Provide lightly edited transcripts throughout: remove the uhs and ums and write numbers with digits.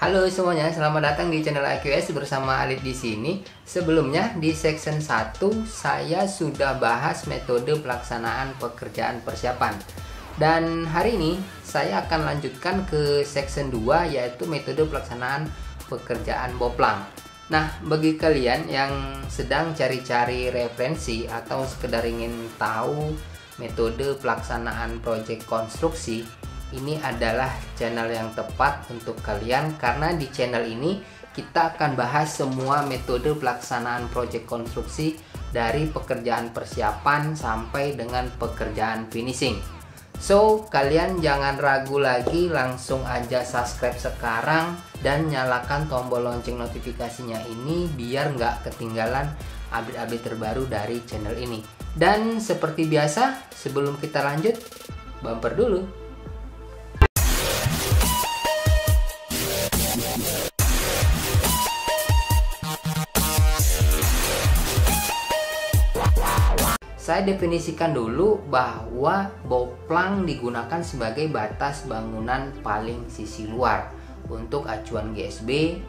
Halo semuanya, selamat datang di channel IQS bersama Alit di sini. Sebelumnya di section 1 saya sudah bahas metode pelaksanaan pekerjaan persiapan. Dan hari ini saya akan lanjutkan ke section 2 yaitu metode pelaksanaan pekerjaan boplang. Nah, bagi kalian yang sedang cari-cari referensi atau sekedar ingin tahu metode pelaksanaan proyek konstruksi, ini adalah channel yang tepat untuk kalian karena di channel ini kita akan bahas semua metode pelaksanaan proyek konstruksi dari pekerjaan persiapan sampai dengan pekerjaan finishing. So, kalian jangan ragu lagi, langsung aja subscribe sekarang dan nyalakan tombol lonceng notifikasinya ini biar nggak ketinggalan update-update terbaru dari channel ini. Dan seperti biasa, sebelum kita lanjut, bumper dulu. Saya definisikan dulu bahwa boplang digunakan sebagai batas bangunan paling sisi luar untuk acuan GSB,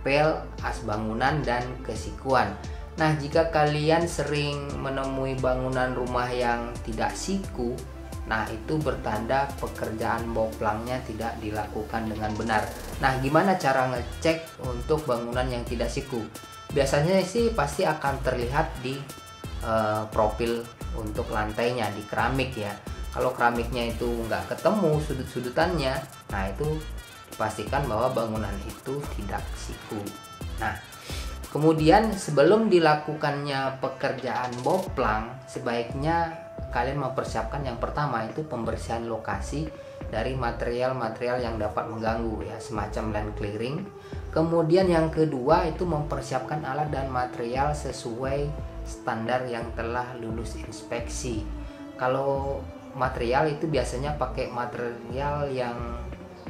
pel, as bangunan, dan kesikuan. Nah, jika kalian sering menemui bangunan rumah yang tidak siku, nah itu bertanda pekerjaan boplangnya tidak dilakukan dengan benar. Nah, gimana cara ngecek untuk bangunan yang tidak siku? Biasanya sih pasti akan terlihat di profil untuk lantainya, di keramik ya. Kalau keramiknya itu nggak ketemu sudut-sudutannya, nah itu dipastikan bahwa bangunan itu tidak siku. Nah, kemudian sebelum dilakukannya pekerjaan boplang, sebaiknya kalian mempersiapkan yang pertama itu pembersihan lokasi dari material-material yang dapat mengganggu ya, semacam land clearing. Kemudian yang kedua itu mempersiapkan alat dan material sesuai standar yang telah lulus inspeksi. Kalau material itu biasanya pakai material yang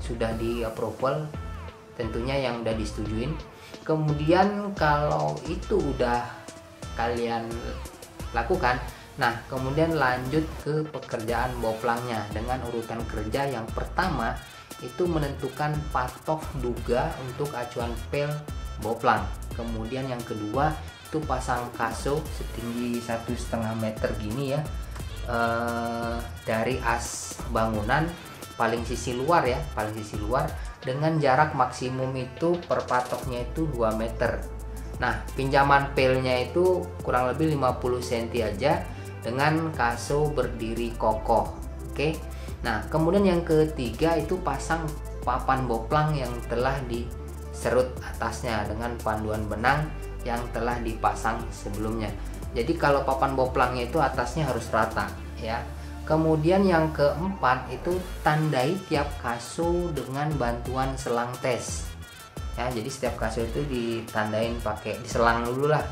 sudah di approval, tentunya yang udah disetujuin. Kemudian kalau itu udah kalian lakukan, nah kemudian lanjut ke pekerjaan boplangnya dengan urutan kerja. Yang pertama itu menentukan patok duga untuk acuan pel boplang. Kemudian yang kedua itu pasang kaso setinggi 1,5 meter gini ya, dari as bangunan paling sisi luar ya, paling sisi luar, dengan jarak maksimum itu per patoknya itu 2 meter. Nah, pinjaman pelnya itu kurang lebih 50 cm aja dengan kaso berdiri kokoh. Oke. Nah, kemudian yang ketiga itu pasang papan boplang yang telah diserut atasnya dengan panduan benang yang telah dipasang sebelumnya. Jadi kalau papan boplangnya itu atasnya harus rata ya. Kemudian yang keempat itu tandai tiap kaso dengan bantuan selang tes ya. Jadi setiap kaso itu ditandain pakai diselang dulu lah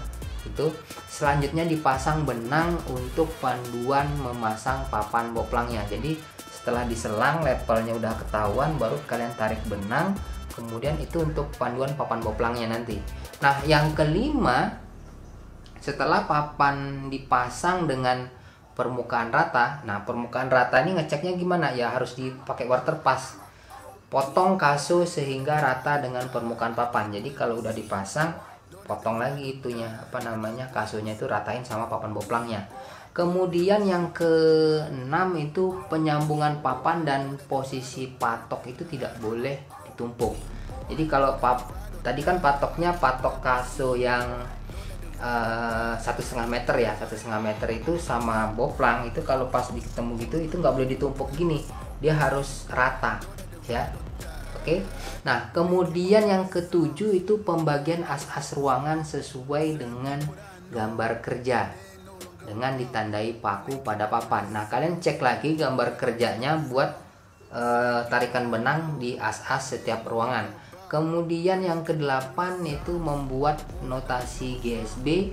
itu. Selanjutnya dipasang benang untuk panduan memasang papan boplangnya. Jadi setelah diselang levelnya udah ketahuan, baru kalian tarik benang, kemudian itu untuk panduan papan boplangnya nanti. Nah, yang kelima, setelah papan dipasang dengan permukaan rata, nah permukaan rata ini ngeceknya gimana? Ya harus dipakai waterpass. Potong kaso sehingga rata dengan permukaan papan. Jadi kalau udah dipasang, potong lagi itunya, kasonya itu ratain sama papan boplangnya. Kemudian yang keenam itu penyambungan papan dan posisi patok itu tidak boleh ditumpuk. Jadi kalau tadi kan patoknya patok kaso yang 1,5 meter ya, 1,5 meter itu sama boplang itu kalau pas ditemu gitu itu nggak boleh ditumpuk gini, dia harus rata ya. Oke. Nah, kemudian yang ketujuh itu pembagian as-as ruangan sesuai dengan gambar kerja dengan ditandai paku pada papan. Nah, kalian cek lagi gambar kerjanya buat tarikan benang di as-as setiap ruangan. Kemudian yang kedelapan itu membuat notasi GSB,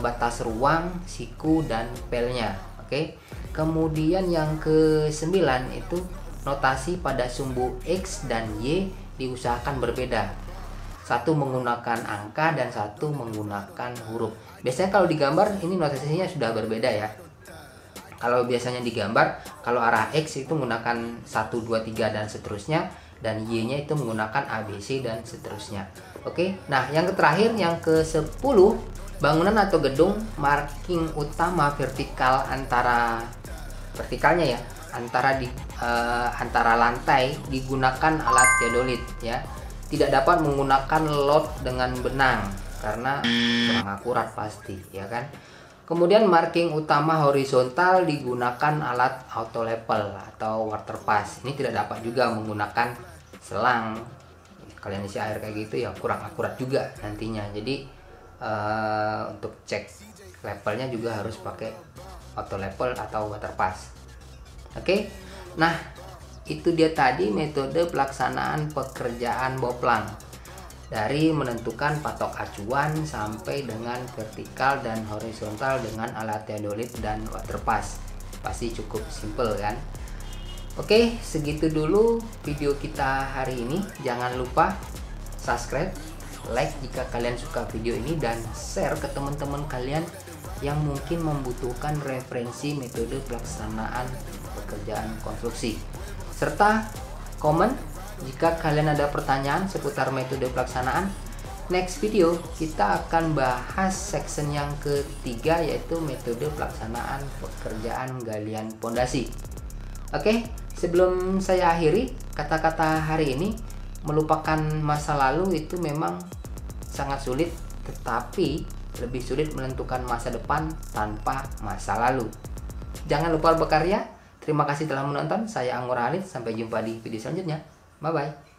batas ruang, siku, dan pelnya. Oke. Kemudian yang ke-9 itu notasi pada sumbu X dan Y diusahakan berbeda. Satu menggunakan angka dan satu menggunakan huruf. Biasanya kalau digambar ini notasinya sudah berbeda ya. Kalau biasanya digambar, kalau arah X itu menggunakan 1, 2, 3 dan seterusnya. dan Y-nya itu menggunakan ABC dan seterusnya. Oke, nah yang terakhir yang ke-10, bangunan atau gedung marking utama vertikalnya ya, antara lantai digunakan alat teodolit ya. Tidak dapat menggunakan lot dengan benang karena kurang akurat pasti ya kan. Kemudian marking utama horizontal digunakan alat auto level atau water pass. Ini tidak dapat juga menggunakan selang. Kalian isi air kayak gitu ya kurang akurat juga nantinya. Jadi untuk cek levelnya juga harus pakai auto level atau water pass. Oke. Nah, itu dia tadi metode pelaksanaan pekerjaan boplang. Dari menentukan patok acuan sampai dengan vertikal dan horizontal dengan alat teodolit dan water pass. Pasti cukup simple kan? Oke, segitu dulu video kita hari ini. Jangan lupa subscribe, like jika kalian suka video ini, dan share ke teman-teman kalian yang mungkin membutuhkan referensi metode pelaksanaan pekerjaan konstruksi. Serta komen jika kalian ada pertanyaan seputar metode pelaksanaan. Next video kita akan bahas section yang ketiga, yaitu metode pelaksanaan pekerjaan galian pondasi. Oke, sebelum saya akhiri, kata-kata hari ini, melupakan masa lalu itu memang sangat sulit, tetapi lebih sulit menentukan masa depan tanpa masa lalu. Jangan lupa berkarya. Terima kasih telah menonton. Saya Anggur Halid. Sampai jumpa di video selanjutnya. Bye-bye.